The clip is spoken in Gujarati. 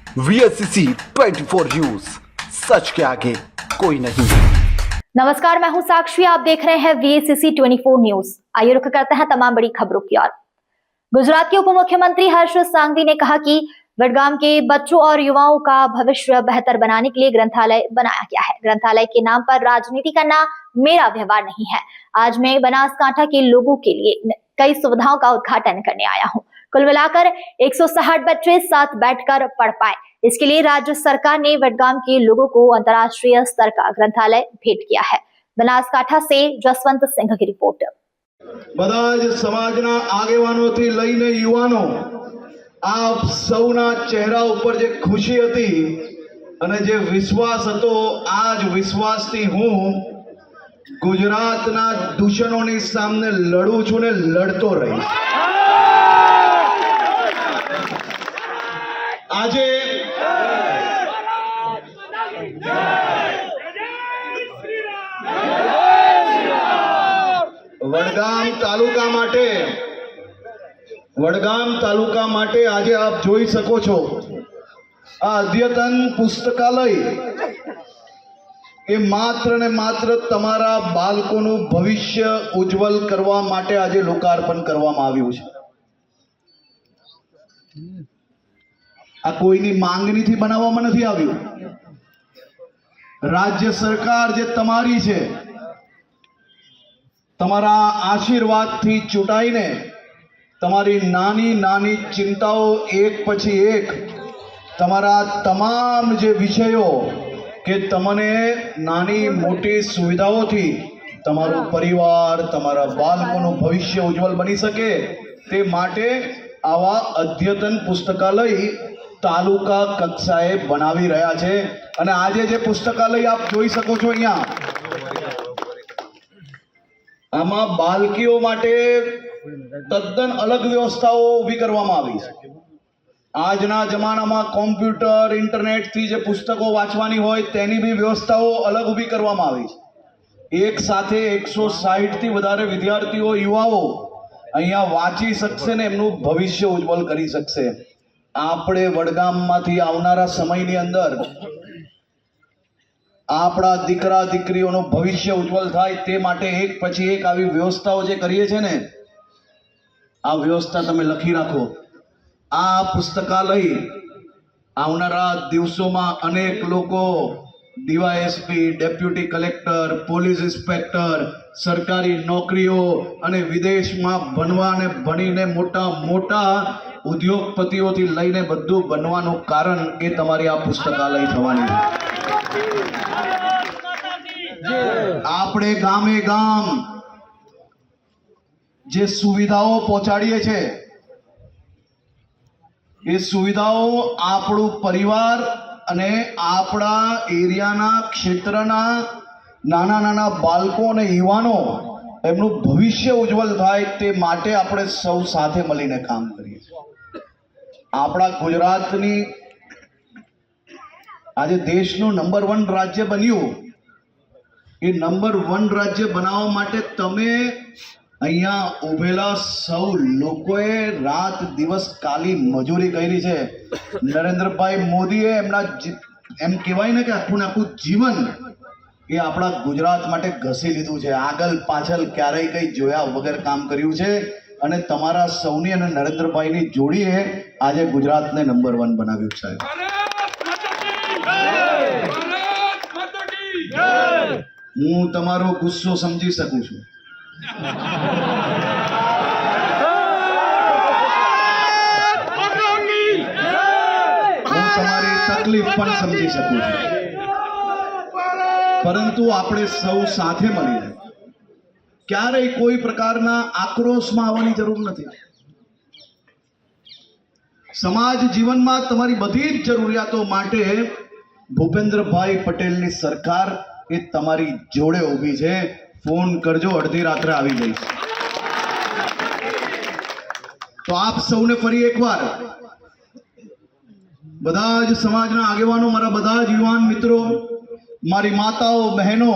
VSCC 24 न्यूज, सच के आगे कोई नहीं। नमस्कार, मैं हूं साक्षी। आप देख रहे हैं VSCC 24 न्यूज। आइए रुख करते हैं तमाम बड़ी खबरों की ओर। गुजरात के उप मुख्यमंत्री हर्ष सांघवी ने कहा कि वडगाम के बच्चों और युवाओं का भविष्य बेहतर बनाने के लिए ग्रंथालय बनाया गया है। ग्रंथालय के नाम पर राजनीति करना मेरा व्यवहार नहीं है। आज मैं बनासकांठा के लोगों के लिए कई सुविधाओं का उद्घाटन करने आया हूं। कुल मिलाकर 160 बच्चे साथ बैठकर पढ़ पाए। इसके लिए राज्य सरकार ने वडगाम के लोगों को अंतर्राष्ट्रीय स्तर का ग्रंथालय भेंट किया है। बनासकांठा से जसवंत सिंह की रिपोर्ट। બધા જ સમાજના આગેવાનોથી લઈને યુવાનો આપ સૌના ચહેરા ઉપર જે ખુશી હતી અને જે વિશ્વાસ હતો, આજ વિશ્વાસથી હું ગુજરાતના દુશ્મનોની સામે લડું છું ને લડતો રહીશ। આજે વડગામ તાલુકા માટે આજે આપ જોઈ શકો છો આ અદ્યતન પુસ્તકાલય એ માત્ર ને માત્ર તમારા બાળકોનું ભવિષ્ય ઉજ્જવલ કરવા માટે આજે લોકાર્પણ કરવામાં આવ્યું છે। આ કોઈની માંગણીથી બનાવવામાં નથી આવ્યું। રાજ્ય સરકાર જે તમારી છે, તમારા આશીર્વાદથી ચૂંટાઈને તમારી નાની નાની ચિંતાઓ એક પછી એક, તમારા તમામ જે વિષયો કે તમને નાની મોટી સુવિધાઓથી તમારું પરિવાર, તમારા બાળકોનું ભવિષ્ય ઉજ્જવલ બની શકે તે માટે આવા અદ્યતન પુસ્તકાલય તાલુકા કક્ષાએ બનાવી રહ્યા છે। અને આજે જે પુસ્તકાલય આપ જોઈ શકો છો અહીંયા, આમાં બાળકીઓ માટે તદ્દન અલગ વ્યવસ્થાઓ ઊભી કરવામાં આવી છે। આજના જમાનામાં કોમ્પ્યુટર, ઇન્ટરનેટથી જે પુસ્તકો વાંચવાની હોય તેની બી વ્યવસ્થાઓ અલગ ઊભી કરવામાં આવી છે। એક સાથે 160થી વધારે વિદ્યાર્થીઓ, યુવાઓ અહીંયા વાંચી શકશે ને એમનું ભવિષ્ય ઉજ્જવલ કરી શકશે। આપણે વડગામમાંથી આવનારા સમયની અંદર આપણા દીકરા દીકરીઓનું ભવિષ્ય ઉજ્જવલ થાય તે માટે એક પછી એક આવી વ્યવસ્થાઓ જે કરીએ છે ને, આ વ્યવસ્થા તમે લખી રાખો। આ પુસ્તકાલય આવનારા દિવસોમાં અનેક લોકો DYSP, deputy collector, police inspector, સરકારી નોકરીઓ અને વિદેશમાં ભણવા અને ભણીને મોટા મોટા ઉદ્યોગપતિઓથી લઈને બધું બનવાનું કારણ એ તમારી આ પુસ્તકાલય થવાની છે। આપણે ગામે ગામ જે સુવિધાઓ પહોંચાડીએ છે એ સુવિધાઓ આપણું પરિવાર અને આપણા એરિયાના ક્ષેત્રના નાના નાના બાળકો અને યુવાનો એમનું ભવિષ્ય ઉજ્જવલ થાય તે માટે આપણે સૌ સાથે મળીને કામ કરીએ છીએ। આપણા ગુજરાતની આજે દેશનું નંબર 1 રાજ્ય બન્યું। એ નંબર 1 રાજ્ય બનાવવા માટે તમે અહીંયા ઉભેલા સૌ લોકોએ રાત દિવસ કાલી મજૂરી કરી છે। નરેન્દ્રભાઈ મોદીએ એમના એમ કહેવાય ને કે આખું આખું જીવન એ આપણા ગુજરાત માટે ઘસી લીધું છે। આગળ પાછળ ક્યારેય કંઈ જોયા વગર કામ કર્યું છે અને તમારા સૌની અને નરેન્દ્રભાઈની જોડીએ આજે ગુજરાતને નંબર 1 બનાવ્યું છે। હું તમારો ગુસ્સો સમજી શકું છું, હું તમારી તકલીફ પણ સમજી શકું છું, પરંતુ આપણે સૌ સાથે મળીને ક્યારેય કોઈ પ્રકારના આક્રોશમાં આવવાની જરૂર નથી। સમાજ જીવનમાં તમારી બધી જ જરૂરિયાતો માટે ભૂપેન્દ્રભાઈ પટેલની સરકાર એ તમારી જોડે ઊભી છે। ફોન કરજો, અડધી રાત્રે આવી જઈશ। તો આપ સૌને ફરી એકવાર બધા જ સમાજના આગેવાનો, મારા બધા જ યુવાન મિત્રો, મારી માતાઓ, બહેનો,